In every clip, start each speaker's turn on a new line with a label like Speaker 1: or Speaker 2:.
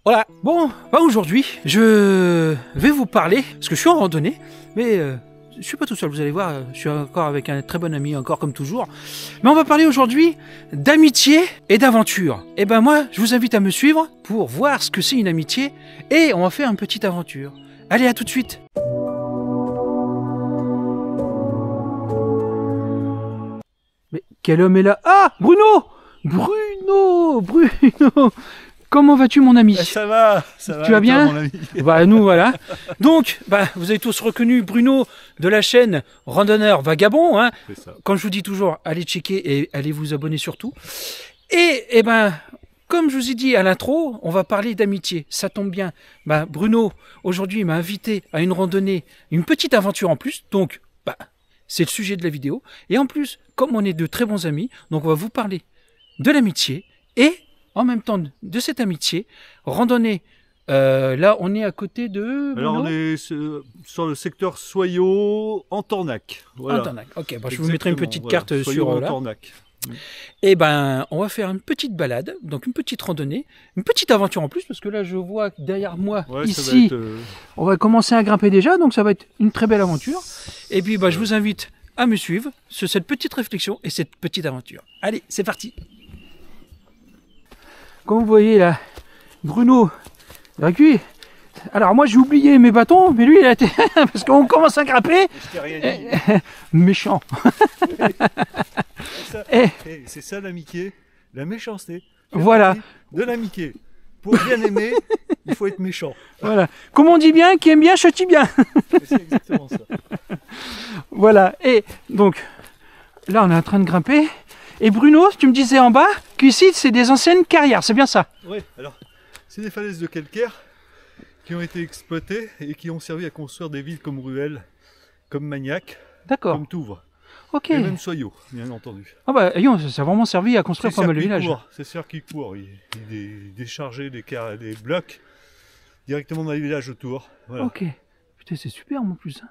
Speaker 1: Voilà, bon, bah aujourd'hui, je vais vous parler, parce que je suis en randonnée, mais je suis pas tout seul, vous allez voir, je suis encore avec un très bon ami, encore comme toujours. Mais on va parler aujourd'hui d'amitié et d'aventure. Et ben moi, je vous invite à me suivre pour voir ce que c'est une amitié, et on va faire une petite aventure. Allez, à tout de suite. Mais quel homme est là? Ah, Bruno! Bruno! Comment vas-tu, mon ami?
Speaker 2: Ça va, ça va.
Speaker 1: Tu vas bien?
Speaker 2: Toi, mon ami.
Speaker 1: Bah nous voilà. Donc, bah vous avez tous reconnu Bruno de la chaîne Randonneur Vagabond. Hein.
Speaker 2: C'est ça.
Speaker 1: Comme je vous dis toujours, allez checker et allez vous abonner surtout. Et ben, comme je vous ai dit à l'intro, on va parler d'amitié. Ça tombe bien. Bah Bruno aujourd'hui m'a invité à une randonnée, une petite aventure en plus. Donc, bah c'est le sujet de la vidéo. Et en plus, comme on est de très bons amis, donc on va vous parler de l'amitié et en même temps de cette amitié, randonnée. Là, on est à côté de...
Speaker 2: Alors, on est sur le secteur Soyaux, en Tornac. Voilà.
Speaker 1: En Tornac. Ok, bon, je vous mettrai une petite carte
Speaker 2: Soyaux,
Speaker 1: sur
Speaker 2: en
Speaker 1: là.
Speaker 2: Tornac.
Speaker 1: Et ben, on va faire une petite balade, donc une petite randonnée, une petite aventure en plus, parce que là, je vois que derrière moi,
Speaker 2: Ouais,
Speaker 1: ici,
Speaker 2: ça va être,
Speaker 1: on va commencer à grimper déjà, donc ça va être une très belle aventure. Et puis, bah, je vous invite à me suivre sur cette petite réflexion et cette petite aventure. Allez, c'est parti. Comme vous voyez là, Bruno, lui, alors moi j'ai oublié mes bâtons, mais lui il a été, parce qu'on commence à grimper,
Speaker 2: je t'ai rien dit.
Speaker 1: méchant.
Speaker 2: C'est ça l'amitié, la méchanceté.
Speaker 1: Voilà.
Speaker 2: De l'amitié. Pour bien aimer, il faut être méchant.
Speaker 1: Voilà. Comme on dit bien, qui aime bien, châtie bien.
Speaker 2: C'est exactement ça.
Speaker 1: Voilà. Et donc, là on est en train de grimper. Et Bruno, tu me disais en bas qu'ici c'est des anciennes carrières, c'est bien ça?
Speaker 2: Oui, alors, c'est des falaises de calcaire qui ont été exploitées et qui ont servi à construire des villes comme Ruel, comme Magnac,
Speaker 1: D'accord.
Speaker 2: comme Touvre.
Speaker 1: Ok.
Speaker 2: Et même Soyaux, bien entendu.
Speaker 1: Ah bah, ça a vraiment servi à construire pas mal de villages.
Speaker 2: C'est sûr qu'il court. Il déchargeait des blocs directement dans les villages autour. Voilà.
Speaker 1: Ok. Putain, c'est superbe en plus. Hein.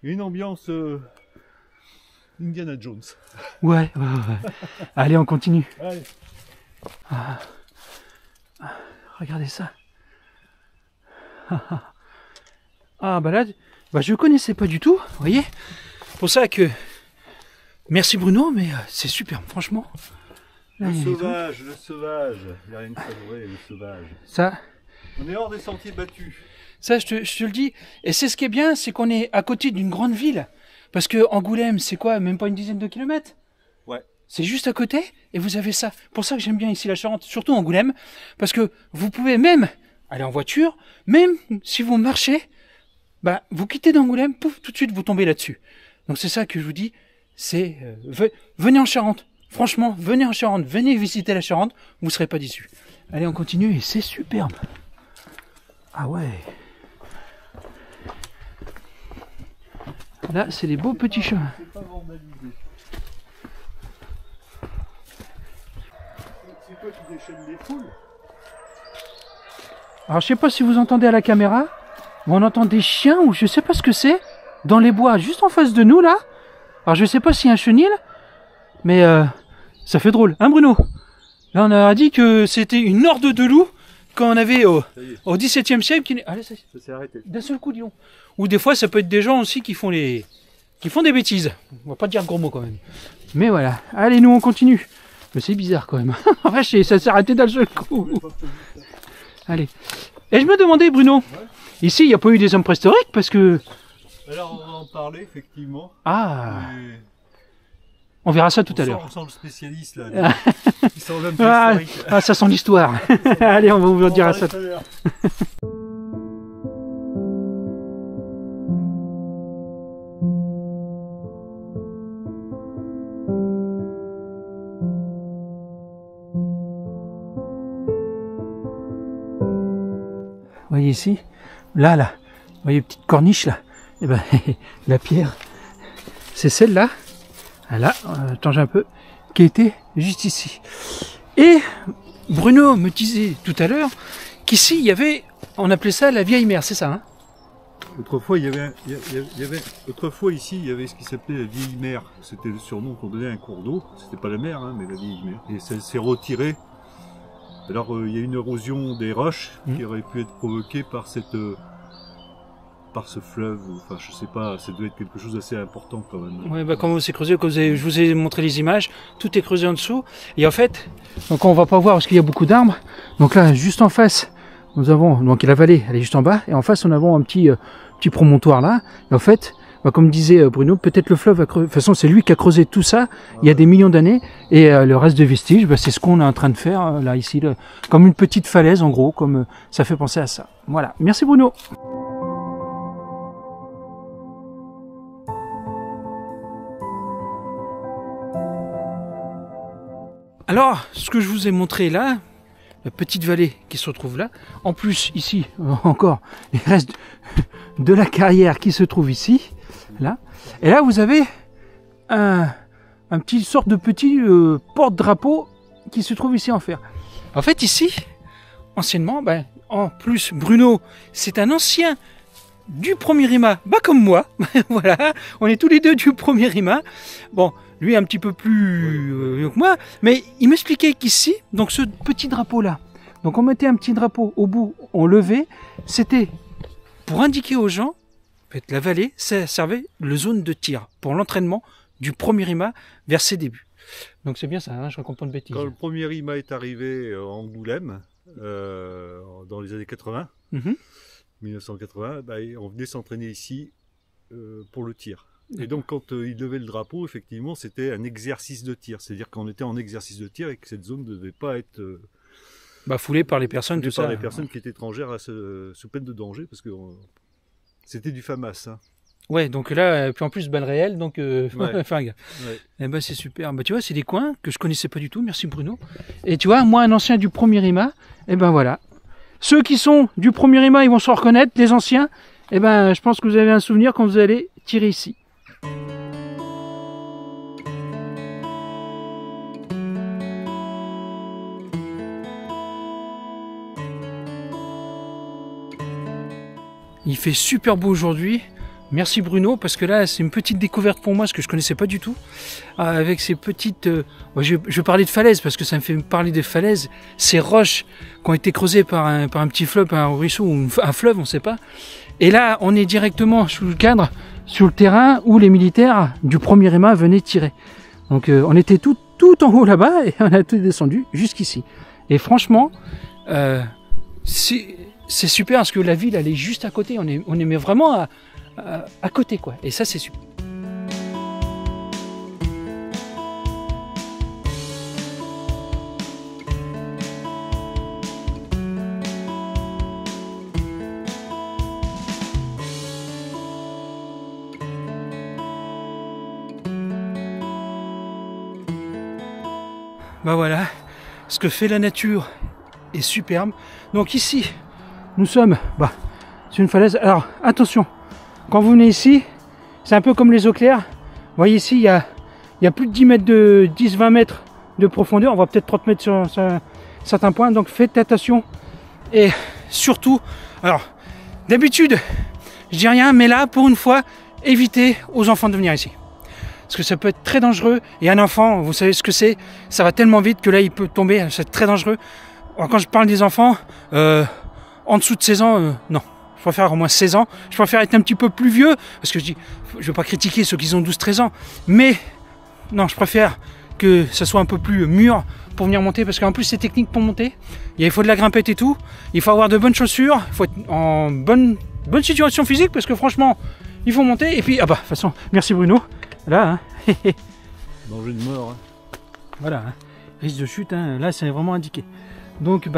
Speaker 2: Et une ambiance Indiana Jones.
Speaker 1: Ouais. Allez, on continue.
Speaker 2: Allez.
Speaker 1: Regardez ça. Ah bah là, je connaissais pas du tout, vous voyez. Pour ça que merci Bruno, mais c'est super, franchement. Là,
Speaker 2: Le sauvage. Il n'y a rien de savouré, le sauvage.
Speaker 1: Ça.
Speaker 2: On est hors des sentiers battus.
Speaker 1: Ça, je te le dis. Et c'est ce qui est bien, c'est qu'on est à côté d'une grande ville. Parce que Angoulême, c'est quoi? Même pas une dizaine de kilomètres?
Speaker 2: Ouais.
Speaker 1: C'est juste à côté et vous avez ça. Pour ça que j'aime bien ici la Charente, surtout Angoulême. Parce que vous pouvez même aller en voiture, même si vous marchez, bah, vous quittez d'Angoulême, pouf, tout de suite vous tombez là-dessus. Donc c'est ça que je vous dis, c'est venez en Charente. Franchement, venez en Charente, venez visiter la Charente, vous ne serez pas déçus. Allez, on continue et c'est superbe. Ah ouais. Là, c'est les beaux petits chemins.
Speaker 2: C'est pas vandalisé. C'est toi qui déchaînes les foules?
Speaker 1: Alors, je sais pas si vous entendez à la caméra, mais on entend des chiens ou je sais pas ce que c'est dans les bois, juste en face de nous là. Alors, je sais pas s'il y a un chenil, mais ça fait drôle, hein Bruno? Là, on a dit que c'était une horde de loups quand on avait au XVIIe siècle. Allez, ça
Speaker 2: s'est arrêté.
Speaker 1: D'un seul coup, disons. Ou des fois, ça peut être des gens aussi qui font des bêtises. On va pas dire gros mots quand même. Mais voilà. Allez, nous on continue. Mais c'est bizarre quand même. Enfin, ça s'est arrêté d'un seul coup. Allez. Et je me demandais, Bruno, ici, il n'y a pas eu des hommes préhistoriques parce que...
Speaker 2: Alors, on va en parler, effectivement.
Speaker 1: Ah.
Speaker 2: Et...
Speaker 1: On verra ça tout à l'heure.
Speaker 2: On sent le spécialiste, là. Ils sont l'homme préhistorique.
Speaker 1: Ah, ça sent l'histoire. Allez, on va vous dire ça. Vous voyez ici, là, vous voyez petite corniche là, et ben la pierre, c'est celle-là, là, change un peu, qui était juste ici. Et Bruno me disait tout à l'heure qu'ici il y avait, on appelait ça la vieille mer, c'est ça hein?
Speaker 2: Autrefois, ici, il y avait ce qui s'appelait la vieille mer. C'était le surnom qu'on donnait à un cours d'eau. C'était pas la mer, hein, mais la vieille mer. Et ça s'est retiré Alors il y a une érosion des roches qui aurait pu être provoquée par par ce fleuve, enfin je sais pas, ça doit être quelque chose d'assez important quand même.
Speaker 1: Ouais, bah, quand c'est creusé, je vous ai montré les images, tout est creusé en dessous. Et en fait, donc on va pas voir parce qu'il y a beaucoup d'arbres. Donc là, juste en face, nous avons donc la vallée, elle est juste en bas, et en face, on avons un petit promontoire là. Et en fait, bah, comme disait Bruno, peut-être le fleuve a creusé. De toute façon, c'est lui qui a creusé tout ça il y a des millions d'années. Et le reste de vestiges, bah, c'est ce qu'on est en train de faire là ici, comme une petite falaise en gros, comme ça fait penser à ça. Voilà. Merci Bruno. Alors, ce que je vous ai montré là, la petite vallée qui se retrouve là, en plus ici, encore, il reste de la carrière qui se trouve ici, là. Et là, vous avez un petit sorte de petit porte-drapeau qui se trouve ici en fer. En fait, ici, anciennement, ben, en plus, Bruno, c'est un ancien du premier RIMA, bah comme moi, voilà, on est tous les deux du premier RIMA. Bon, lui un petit peu plus vieux que moi, mais il m'expliquait qu'ici, donc ce petit drapeau là, donc on mettait un petit drapeau au bout, on levait, c'était pour indiquer aux gens, en fait, la vallée, ça servait de zone de tir pour l'entraînement du premier RIMA vers ses débuts. Donc c'est bien ça, hein, je raconte pas de bêtises.
Speaker 2: Quand le premier RIMA est arrivé en Angoulême, dans les années 80, 1980, bah, on venait s'entraîner ici pour le tir. Et donc quand il levait le drapeau, effectivement, c'était un exercice de tir. C'est-à-dire qu'on était en exercice de tir et que cette zone ne devait pas être
Speaker 1: foulée par les personnes,
Speaker 2: par les personnes qui étaient étrangères sous peine de danger, parce que c'était du FAMAS. Hein.
Speaker 1: Ouais, donc là, puis en plus balle réelle, donc enfin,
Speaker 2: ouais.
Speaker 1: Eh ben c'est super. Bah tu vois, c'est des coins que je connaissais pas du tout. Merci Bruno. Et tu vois, moi un ancien du premier RIMA, et ben voilà. Ceux qui sont du premier RIMA, ils vont se reconnaître. Les anciens, eh ben je pense que vous avez un souvenir quand vous allez tirer ici. Il fait super beau aujourd'hui. Merci Bruno, parce que là c'est une petite découverte pour moi, ce que je connaissais pas du tout. Avec ces petites... je vais parler de falaises, parce que ça me fait parler des falaises. Ces roches qui ont été creusées par un petit fleuve, un ruisseau ou un fleuve, on ne sait pas. Et là on est directement sous le cadre, sur le terrain où les militaires du premier RIMA venaient tirer. Donc on était tout en haut là-bas et on a tout descendu jusqu'ici. Et franchement, c'est super parce que la ville elle est juste à côté. On est mais vraiment à côté quoi. Et ça c'est super. Bah voilà, ce que fait la nature est superbe. Donc ici, nous sommes sur une falaise. Alors attention, quand vous venez ici, c'est un peu comme les eaux claires. Vous voyez ici, il y a plus de 10 mètres de 10-20 mètres de profondeur. On va peut-être 30 mètres sur certains points. Donc faites attention. Et surtout, alors d'habitude, je dis rien, mais là, pour une fois, évitez aux enfants de venir ici. Parce que ça peut être très dangereux. Et un enfant, vous savez ce que c'est, ça va tellement vite que là, il peut tomber, c'est très dangereux. Alors, quand je parle des enfants, en dessous de 16 ans, non. Je préfère au moins 16 ans. Je préfère être un petit peu plus vieux, parce que je ne veux pas critiquer ceux qui ont 12-13 ans. Mais, non, je préfère que ça soit un peu plus mûr pour venir monter, parce qu'en plus, c'est technique pour monter. Il faut de la grimpette et tout. Il faut avoir de bonnes chaussures. Il faut être en bonne situation physique, parce que franchement, il faut monter. Et puis, de toute façon, merci Bruno. Là, hein.
Speaker 2: Danger de mort. Hein.
Speaker 1: Voilà, hein. Risque de chute, hein. Là c'est vraiment indiqué. Donc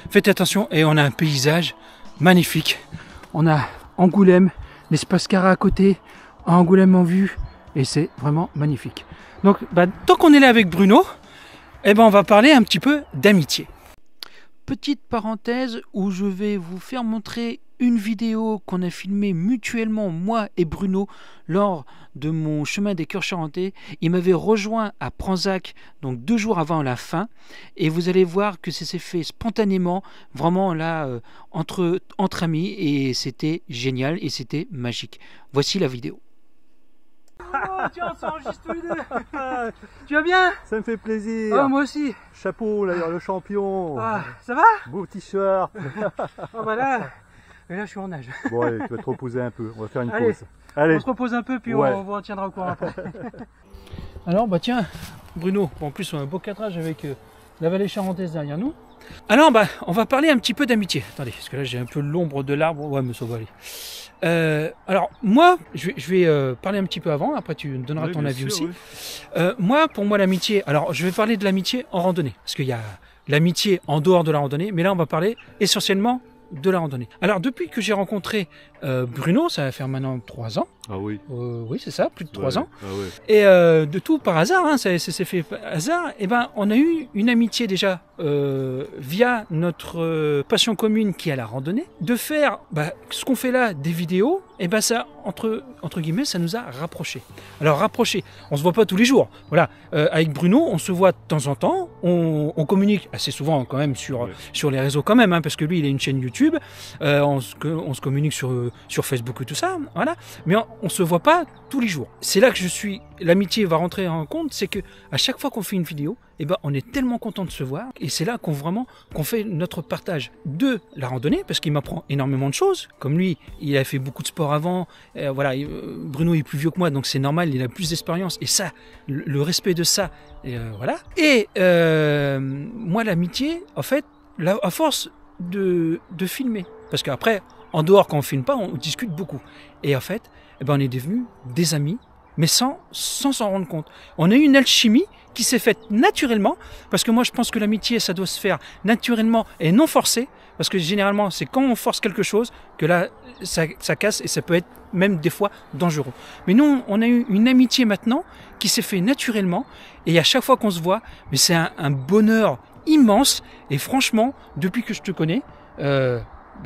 Speaker 1: faites attention, et on a un paysage magnifique. On a Angoulême, l'espace Cara à côté, Angoulême en vue, et c'est vraiment magnifique. Donc tant qu'on est là avec Bruno, on va parler un petit peu d'amitié. Petite parenthèse où je vais vous faire montrer une vidéo qu'on a filmée mutuellement, moi et Bruno, lors de mon chemin des Cœurs Charentais. Il m'avait rejoint à Pranzac, donc 2 jours avant la fin, et vous allez voir que ça s'est fait spontanément, vraiment là, entre amis, et c'était génial, et c'était magique. Voici la vidéo. tiens, on s'enregistre tous les deux. Tu vas bien?
Speaker 2: Ça me fait plaisir.
Speaker 1: Oh, moi aussi.
Speaker 2: Chapeau, là, le champion.
Speaker 1: Ah, ça va?
Speaker 2: Beau t-shirt.
Speaker 1: Oh, bah là, et là, je suis en nage.
Speaker 2: Bon, allez, tu vas te reposer un peu. On va faire une
Speaker 1: Allez,
Speaker 2: pause. Allez.
Speaker 1: On se repose un peu, puis
Speaker 2: Ouais.
Speaker 1: on vous en tiendra au courant après. Alors, bah tiens, Bruno, en plus, on a un beau cadrage avec la vallée charentaise derrière nous. Alors, bah, on va parler un petit peu d'amitié. Attendez, parce que là, j'ai un peu l'ombre de l'arbre. Ouais, mais ça va aller. Alors, moi, je vais parler un petit peu avant, après tu me donneras
Speaker 2: Oui,
Speaker 1: ton
Speaker 2: bien
Speaker 1: avis
Speaker 2: sûr,
Speaker 1: aussi.
Speaker 2: oui.
Speaker 1: Moi, pour moi, l'amitié, alors je vais parler de l'amitié en randonnée, parce qu'il y a l'amitié en dehors de la randonnée, mais là, on va parler essentiellement de la randonnée. Alors, depuis que j'ai rencontré Bruno, ça va faire maintenant 3 ans.
Speaker 2: Ah oui.
Speaker 1: Oui, c'est ça, plus de 3
Speaker 2: Ouais,
Speaker 1: ans.
Speaker 2: Ah ouais.
Speaker 1: Et de tout par hasard, hein, ça s'est fait par hasard, et ben, on a eu une amitié déjà via notre passion commune qui est la randonnée, de faire ce qu'on fait là, des vidéos, et ben ça, entre guillemets, ça nous a rapprochés. Alors rapprochés, on se voit pas tous les jours. Voilà, avec Bruno, on se voit de temps en temps, on communique assez souvent quand même sur les réseaux quand même, hein, parce que lui, il a une chaîne YouTube, on se communique sur Facebook et tout ça, voilà. Mais on se voit pas tous les jours. C'est là que l'amitié va rentrer en compte, c'est que à chaque fois qu'on fait une vidéo, eh ben, on est tellement content de se voir, et c'est là qu'on fait notre partage de la randonnée, parce qu'il m'apprend énormément de choses. Comme lui, il a fait beaucoup de sport avant, voilà, Bruno est plus vieux que moi, donc c'est normal, il a plus d'expérience, et ça, le respect de ça, voilà. Et moi, l'amitié, en fait, à force de filmer, parce qu'après, en dehors, quand on filme pas, on discute beaucoup. Et en fait, eh ben, on est devenus des amis, mais sans s'en rendre compte. On a eu une alchimie qui s'est faite naturellement, parce que moi je pense que l'amitié, ça doit se faire naturellement et non forcé, parce que généralement c'est quand on force quelque chose que là ça casse, et ça peut être même des fois dangereux. Mais nous, on a eu une amitié maintenant qui s'est fait naturellement, et à chaque fois qu'on se voit, mais c'est un bonheur immense, et franchement, depuis que je te connais, je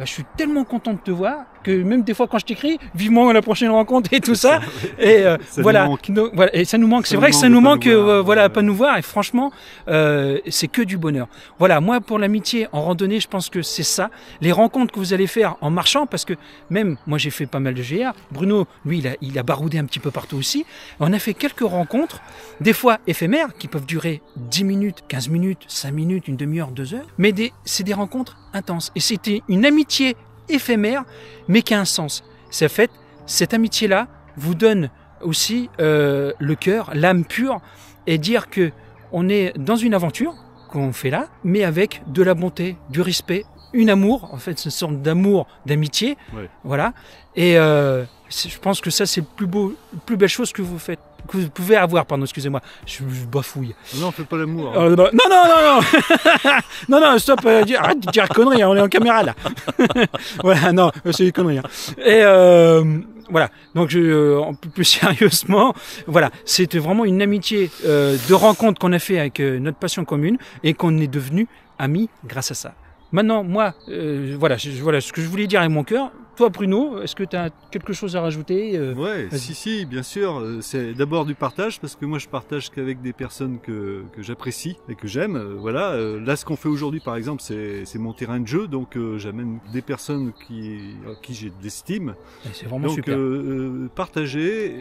Speaker 1: suis tellement content de te voir que même des fois quand je t'écris, vivement la prochaine rencontre et tout ça, et voilà, voilà, et ça nous manque. C'est vrai que ça nous manque, voilà, pas nous voir. Et franchement, c'est que du bonheur. Voilà, moi pour l'amitié en randonnée, je pense que c'est ça. Les rencontres que vous allez faire en marchant, parce que même moi j'ai fait pas mal de GR. Bruno, lui, il a baroudé un petit peu partout aussi. On a fait quelques rencontres, des fois éphémères, qui peuvent durer 10 minutes, 15 minutes, 5 minutes, une demi-heure, 2 heures. Mais c'est des rencontres intenses. Et c'était une amitié éphémère, mais qui a un sens. C'est fait, cette amitié-là vous donne aussi le cœur, l'âme pure, et dire que on est dans une aventure qu'on fait là, mais avec de la bonté, du respect, un amour, en fait, c'est une sorte d'amour, d'amitié, voilà. Et je pense que ça, c'est la plus belle chose que vous faites, que vous pouvez avoir, pardon, excusez-moi, je bafouille.
Speaker 2: Non, on fait pas l'amour.
Speaker 1: Non, non, stop, arrête de dire conneries, on est en caméra là. Voilà, non, c'est des conneries. Et voilà, donc plus sérieusement, voilà, c'était vraiment une amitié de rencontre qu'on a fait avec notre passion commune, et qu'on est devenus amis grâce à ça. Maintenant, moi, voilà ce que je voulais dire avec mon cœur. Toi, Bruno, est-ce que tu as quelque chose à rajouter
Speaker 2: Ouais, si, bien sûr. C'est d'abord du partage, parce que moi, je partage qu'avec des personnes que j'apprécie et que j'aime. Voilà. Là, ce qu'on fait aujourd'hui, par exemple, c'est mon terrain de jeu, donc j'amène des personnes à qui j'ai de l'estime.
Speaker 1: C'est vraiment
Speaker 2: donc,
Speaker 1: super.
Speaker 2: Partager,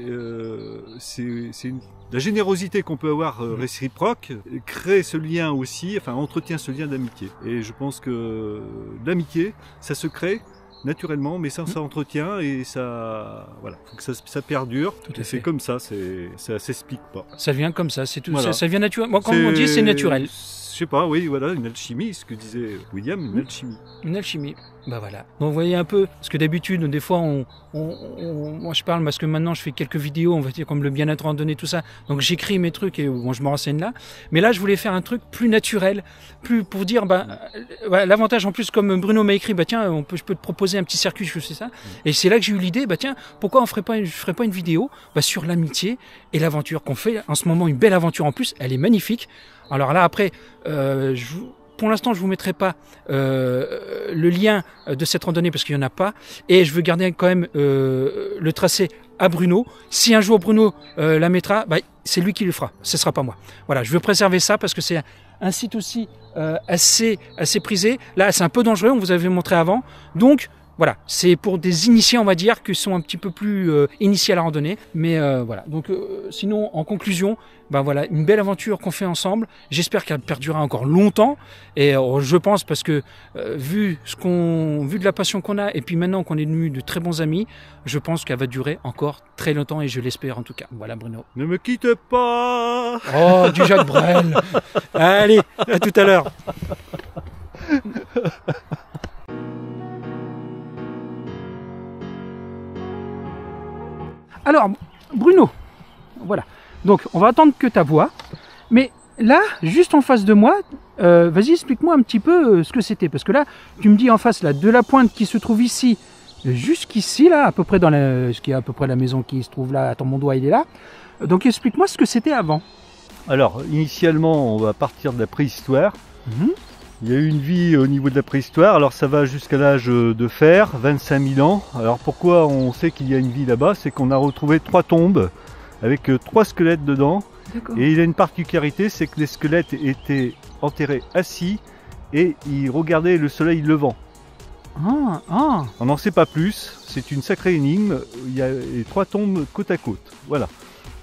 Speaker 2: c'est la générosité qu'on peut avoir réciproque crée ce lien aussi, enfin entretient ce lien d'amitié. Et je pense que l'amitié, ça se crée naturellement, mais ça s'entretient, et ça, voilà, faut que ça perdure.
Speaker 1: Tout à
Speaker 2: c'est
Speaker 1: fait.
Speaker 2: comme ça, ça s'explique pas.
Speaker 1: Ça vient comme ça, c'est tout.
Speaker 2: Voilà.
Speaker 1: Ça vient naturellement. Quand on dit, c'est naturel.
Speaker 2: Je sais pas, oui, voilà, une alchimie, ce que disait William, une alchimie.
Speaker 1: Une alchimie. Bah voilà. Donc vous voyez un peu, parce que d'habitude, des fois, moi je parle parce que maintenant je fais quelques vidéos, on va dire comme le bien-être randonnée, tout ça. Donc j'écris mes trucs et bon, je me renseigne là. Mais là, je voulais faire un truc plus naturel, plus pour dire, l'avantage en plus, comme Bruno m'a écrit, tiens, je peux te proposer un petit circuit, je sais ça. Et c'est là que j'ai eu l'idée, tiens, pourquoi je ferais pas une vidéo sur l'amitié et l'aventure qu'on fait en ce moment, une belle aventure en plus, elle est magnifique. Alors là, après, pour l'instant, je vous mettrai pas le lien de cette randonnée parce qu'il y en a pas, et je veux garder quand même le tracé à Bruno. Si un jour Bruno la mettra, c'est lui qui le fera, ce sera pas moi. Voilà, je veux préserver ça parce que c'est un site aussi assez prisé. Là, c'est un peu dangereux, on vous avait montré avant. Donc, Voilà, c'est pour des initiés, on va dire, qui sont un petit peu plus initiés à la randonnée. Mais voilà, donc sinon, en conclusion, ben voilà, une belle aventure qu'on fait ensemble. J'espère qu'elle perdurera encore longtemps. Et je pense, parce que vu de la passion qu'on a, et puis maintenant qu'on est devenus de très bons amis, je pense qu'elle va durer encore très longtemps, et je l'espère en tout cas. Voilà, Bruno.
Speaker 2: Ne me quitte pas.
Speaker 1: Oh, du Jacques Brel. Allez, à tout à l'heure. Alors, Bruno, voilà. Donc, on va attendre que ta voix. Mais là, juste en face de moi, vas-y, explique-moi un petit peu ce que c'était. Parce que là, tu me dis en face là, de la pointe qui se trouve ici, jusqu'ici, là, à peu près dans ce qui est à peu près la maison qui se trouve là. Attends, mon doigt, il est là. Donc, explique-moi ce que c'était avant.
Speaker 2: Alors, initialement, on va partir de la préhistoire. Il y a eu une vie au niveau de la préhistoire, alors ça va jusqu'à l'âge de fer, 25 000 ans. Alors pourquoi on sait qu'il y a une vie là-bas? C'est qu'on a retrouvé 3 tombes avec 3 squelettes dedans. Et il a une particularité, c'est que les squelettes étaient enterrés assis et ils regardaient le soleil levant. On n'en sait pas plus, c'est une sacrée énigme. Il y a les 3 tombes côte à côte. Voilà.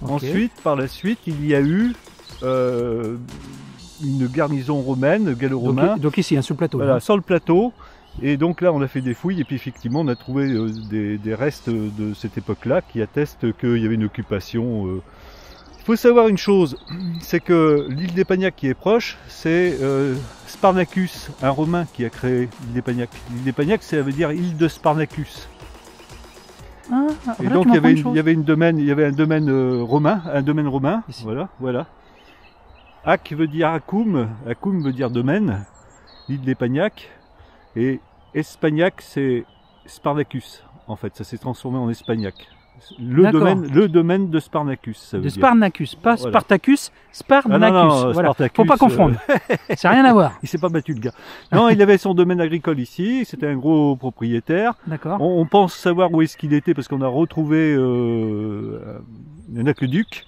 Speaker 2: Ensuite, par la suite, il y a eu une garnison romaine, gallo-romain.
Speaker 1: Donc ici, sur le plateau.
Speaker 2: Voilà, sur le plateau. Et donc là, on a fait des fouilles et puis effectivement, on a trouvé des restes de cette époque-là qui attestent qu'il y avait une occupation. Il faut savoir une chose, c'est que l'île d'Épagnac qui est proche, c'est Sparnacus, un Romain qui a créé l'île d'Épagnac. L'île d'Épagnac, ça veut dire île de Sparnacus. Et donc il y avait un domaine romain, ici. Voilà. Ac veut dire Acum veut dire domaine, l'île d'Épagnac, et Espagnac c'est Sparnacus, en fait, ça s'est transformé en Espagnac. Le domaine de Sparnacus, ça veut dire.
Speaker 1: Sparnacus, pas voilà. Spartacus, Sparnacus.
Speaker 2: Non,
Speaker 1: voilà.
Speaker 2: Spartacus,
Speaker 1: faut pas confondre, c'est rien à voir.
Speaker 2: Il s'est pas battu le gars. Non, il avait son domaine agricole ici, c'était un gros propriétaire.
Speaker 1: D'accord.
Speaker 2: On pense savoir où est-ce qu'il était parce qu'on a retrouvé un aqueduc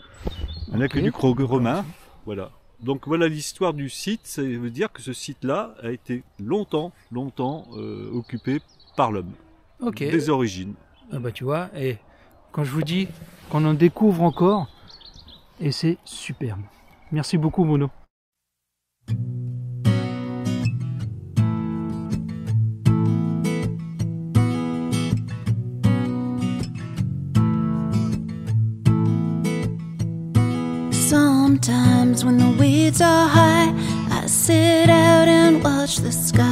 Speaker 2: romain, voilà. Donc voilà l'histoire du site, ça veut dire que ce site-là a été longtemps occupé par l'homme, des origines.
Speaker 1: Ah bah tu vois, et quand je vous dis qu'on en découvre encore, et c'est superbe. Merci beaucoup Bruno.
Speaker 3: Sometimes when the weeds are high, I sit out and watch the sky.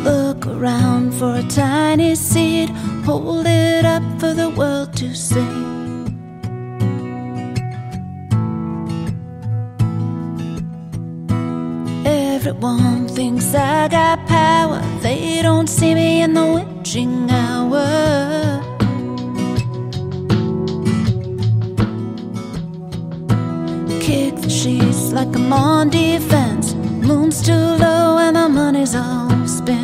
Speaker 3: Look around for a tiny seed, hold it up for the world to see. Everyone thinks I got power, they don't see me in the witching hour. Kick the sheets like I'm on defense, moon's too low and my money's all spent.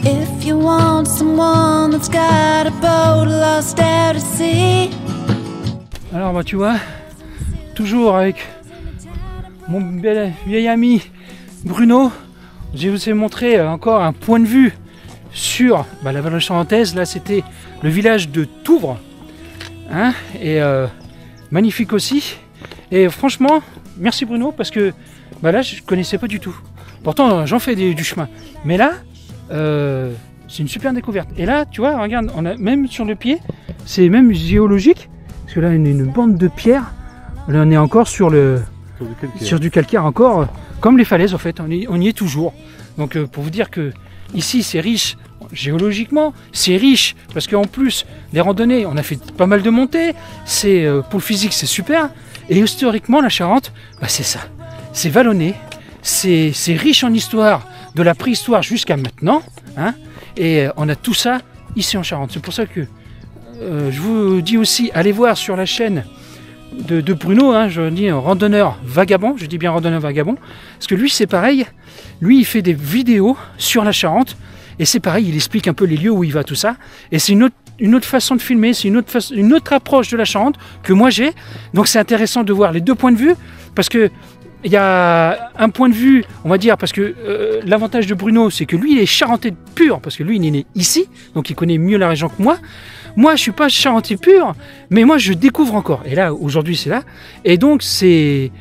Speaker 3: If you want someone that's got a boat lost out at sea.
Speaker 1: Alors bah tu vois, toujours avec mon bel vieil ami Bruno, je vous ai montré encore un point de vue sur la vallée charentaise. Là c'était le village de Touvre, hein, et magnifique aussi. Et franchement, merci Bruno, parce que là je connaissais pas du tout. Pourtant j'en fais du chemin, mais là c'est une super découverte. Et là tu vois, regarde, on a même sur le pied, c'est même géologique. Parce que là, on a une bande de pierre. Là, on est encore sur du calcaire encore, comme les falaises en fait. On y est toujours. Donc, pour vous dire que ici, c'est riche géologiquement. C'est riche parce qu'en plus, les randonnées, on a fait pas mal de montées. C'est pour le physique, c'est super. Et historiquement, la Charente, c'est ça. C'est vallonné. C'est riche en histoire, de la préhistoire jusqu'à maintenant. Hein, et on a tout ça ici en Charente. C'est pour ça que je vous dis aussi, allez voir sur la chaîne de Bruno, hein, je dis randonneur vagabond, je dis bien randonneur vagabond, parce que lui c'est pareil, lui il fait des vidéos sur la Charente, et c'est pareil, il explique un peu les lieux où il va, tout ça, et c'est une autre façon de filmer, c'est une autre approche de la Charente que moi j'ai. Donc c'est intéressant de voir les deux points de vue, parce que il y a un point de vue, on va dire, parce que l'avantage de Bruno, c'est que lui, il est charentais pur, parce que lui, il est né ici, donc il connaît mieux la région que moi. Moi, je suis pas charentais pur, mais moi, je découvre encore. Et là, aujourd'hui, c'est là. Et donc, c'est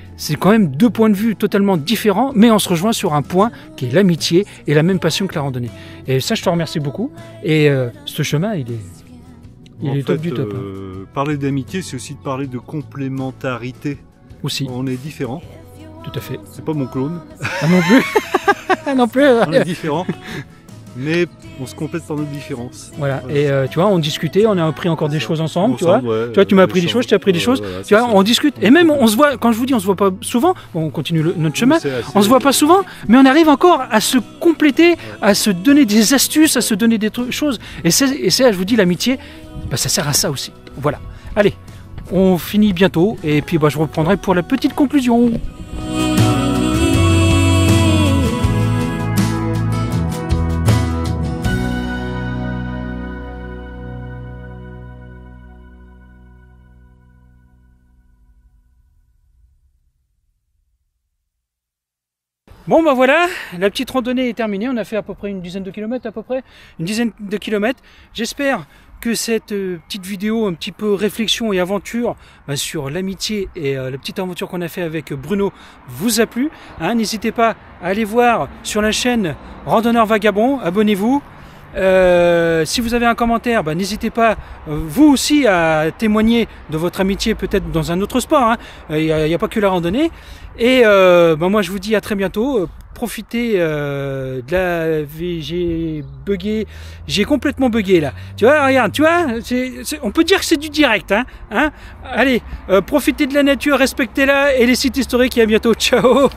Speaker 1: quand même deux points de vue totalement différents, mais on se rejoint sur un point qui est l'amitié et la même passion que la randonnée. Et ça, je te remercie beaucoup. Et ce chemin, il est top du top.
Speaker 2: Parler d'amitié, c'est aussi de parler de complémentarité.
Speaker 1: Aussi.
Speaker 2: On est différents.
Speaker 1: Tout à fait.
Speaker 2: C'est pas mon clone.
Speaker 1: Ah non plus. Non plus.
Speaker 2: On est différents. Mais on se complète par nos différences.
Speaker 1: Voilà. Et tu vois, on discutait, on a appris encore des choses ensemble, tu vois.
Speaker 2: Ouais,
Speaker 1: tu vois, tu m'as appris des choses, je t'ai appris des choses.
Speaker 2: Voilà,
Speaker 1: tu vois, on discute. Et même, on se voit, quand je vous dis, on se voit pas souvent, on continue notre chemin, on se voit pas souvent, mais on arrive encore à se compléter, à se donner des astuces, à se donner des choses. Et ça, je vous dis, l'amitié, bah, ça sert à ça aussi. Voilà. Allez, on finit bientôt, et puis bah, je reprendrai pour la petite conclusion. Bon bah voilà, la petite randonnée est terminée, on a fait à peu près une dizaine de kilomètres J'espère que cette petite vidéo, un petit peu réflexion et aventure sur l'amitié et la petite aventure qu'on a fait avec Bruno vous a plu. N'hésitez pas à aller voir sur la chaîne Randonneur Vagabond, abonnez-vous. Si vous avez un commentaire, n'hésitez pas vous aussi à témoigner de votre amitié peut-être dans un autre sport. Il n'y a pas que la randonnée. Et moi je vous dis à très bientôt. Profitez de la... J'ai complètement bugué là. Tu vois, regarde, tu vois, on peut dire que c'est du direct. Allez, profitez de la nature, respectez-la et les sites historiques et à bientôt. Ciao.